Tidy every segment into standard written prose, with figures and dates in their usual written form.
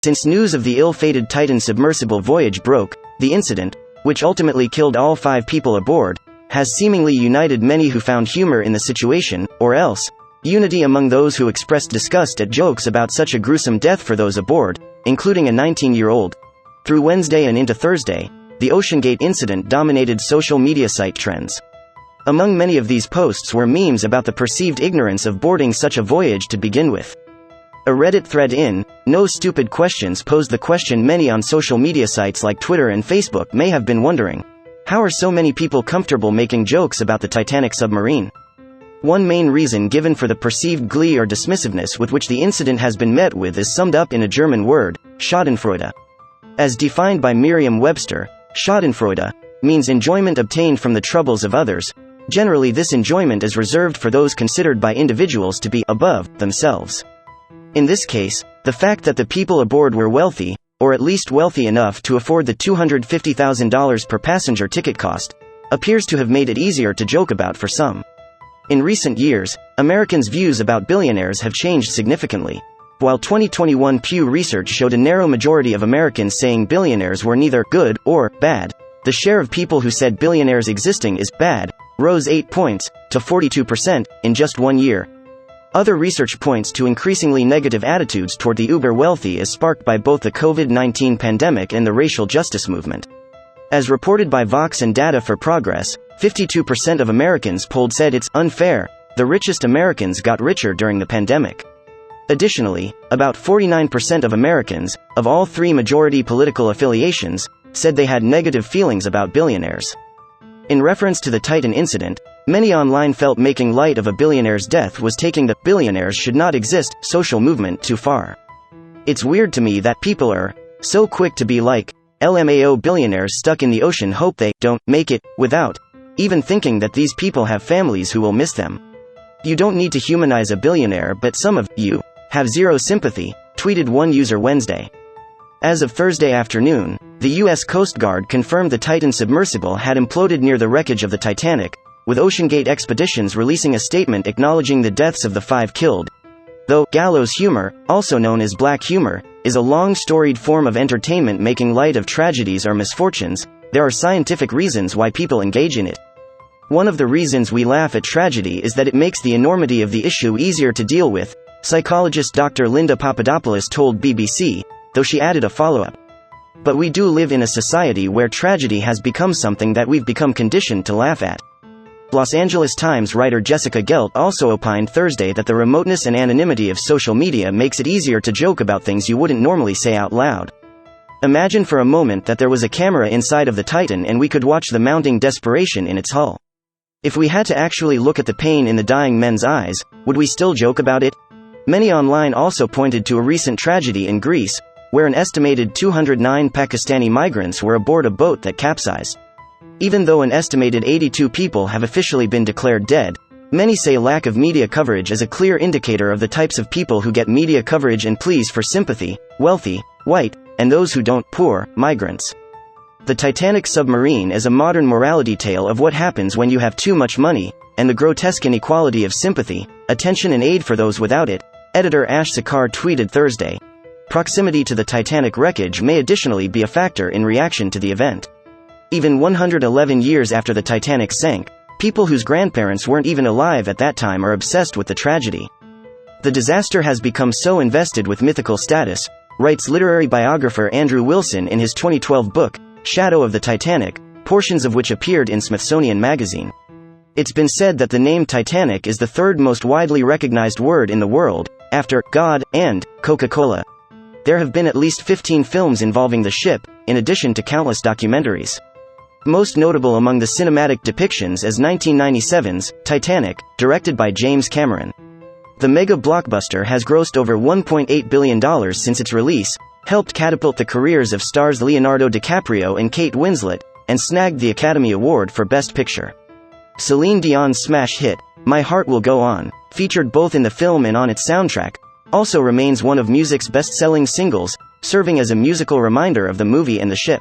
Since news of the ill-fated Titan submersible voyage broke, the incident, which ultimately killed all 5 people aboard, has seemingly united many who found humor in the situation, or else, unity among those who expressed disgust at jokes about such a gruesome death for those aboard, including a 19-year-old. Through Wednesday and into Thursday, the OceanGate incident dominated social media site trends. Among many of these posts were memes about the perceived ignorance of boarding such a voyage to begin with. A Reddit thread in "No Stupid Questions" posed the question many on social media sites like Twitter and Facebook may have been wondering: how are so many people comfortable making jokes about the Titanic submarine? One main reason given for the perceived glee or dismissiveness with which the incident has been met with is summed up in a German word, schadenfreude. As defined by Merriam-Webster, schadenfreude means enjoyment obtained from the troubles of others. Generally, this enjoyment is reserved for those considered by individuals to be above themselves. In this case, the fact that the people aboard were wealthy, or at least wealthy enough to afford the $250,000 per passenger ticket cost, appears to have made it easier to joke about for some. In recent years, Americans' views about billionaires have changed significantly. While 2021 Pew Research showed a narrow majority of Americans saying billionaires were neither good or bad, the share of people who said billionaires existing is bad rose 8 points, to 42%, in just 1 year. Other research points to increasingly negative attitudes toward the uber-wealthy as sparked by both the COVID-19 pandemic and the racial justice movement. As reported by Vox and Data for Progress, 52% of Americans polled said it's unfair the richest Americans got richer during the pandemic. Additionally, about 49% of Americans, of all 3 majority political affiliations, said they had negative feelings about billionaires. In reference to the Titan incident, many online felt making light of a billionaire's death was taking the "billionaires should not exist" social movement too far. It's weird to me that people are so quick to be like, LMAO, billionaires stuck in the ocean hope they don't make it, without even thinking that these people have families who will miss them. You don't need to humanize a billionaire, but some of you have zero sympathy, tweeted one user Wednesday. As of Thursday afternoon, the U.S. Coast Guard confirmed the Titan submersible had imploded near the wreckage of the Titanic, with OceanGate Expeditions releasing a statement acknowledging the deaths of the 5 killed. Though gallows humor, also known as black humor, is a long storied form of entertainment making light of tragedies or misfortunes, there are scientific reasons why people engage in it. One of the reasons we laugh at tragedy is that it makes the enormity of the issue easier to deal with, psychologist Dr. Linda Papadopoulos told BBC, though she added a follow-up. But we do live in a society where tragedy has become something that we've become conditioned to laugh at. Los Angeles Times writer Jessica Gelt also opined Thursday that the remoteness and anonymity of social media makes it easier to joke about things you wouldn't normally say out loud. Imagine for a moment that there was a camera inside of the Titan and we could watch the mounting desperation in its hull. If we had to actually look at the pain in the dying men's eyes, would we still joke about it? Many online also pointed to a recent tragedy in Greece, where an estimated 209 Pakistani migrants were aboard a boat that capsized. Even though an estimated 82 people have officially been declared dead, many say lack of media coverage is a clear indicator of the types of people who get media coverage and pleas for sympathy: wealthy, white, and those who don't, poor, migrants. The Titanic submarine is a modern morality tale of what happens when you have too much money, and the grotesque inequality of sympathy, attention and aid for those without it, editor Ash Sakar tweeted Thursday. Proximity to the Titanic wreckage may additionally be a factor in reaction to the event. Even 111 years after the Titanic sank, people whose grandparents weren't even alive at that time are obsessed with the tragedy. The disaster has become so invested with mythical status, writes literary biographer Andrew Wilson in his 2012 book, Shadow of the Titanic, portions of which appeared in Smithsonian Magazine. It's been said that the name Titanic is the 3rd most widely recognized word in the world, after God and Coca-Cola. There have been at least 15 films involving the ship, in addition to countless documentaries. Most notable among the cinematic depictions is 1997's Titanic, directed by James Cameron. The mega blockbuster has grossed over $1.8 billion since its release, helped catapult the careers of stars Leonardo DiCaprio and Kate Winslet, and snagged the Academy Award for Best Picture. Celine Dion's smash hit, My Heart Will Go On, featured both in the film and on its soundtrack, also remains one of music's best-selling singles, serving as a musical reminder of the movie and the ship.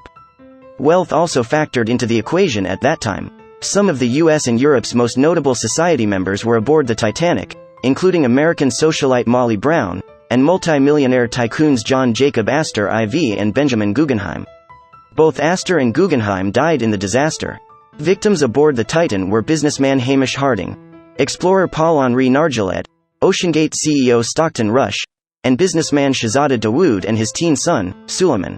Wealth also factored into the equation at that time. Some of the US and Europe's most notable society members were aboard the Titanic, including American socialite Molly Brown, and multi-millionaire tycoons John Jacob Astor IV and Benjamin Guggenheim. Both Astor and Guggenheim died in the disaster. Victims aboard the Titan were businessman Hamish Harding, explorer Paul-Henri Nargeolet, OceanGate CEO Stockton Rush, and businessman Shahzada Dawood and his teen son, Suleiman.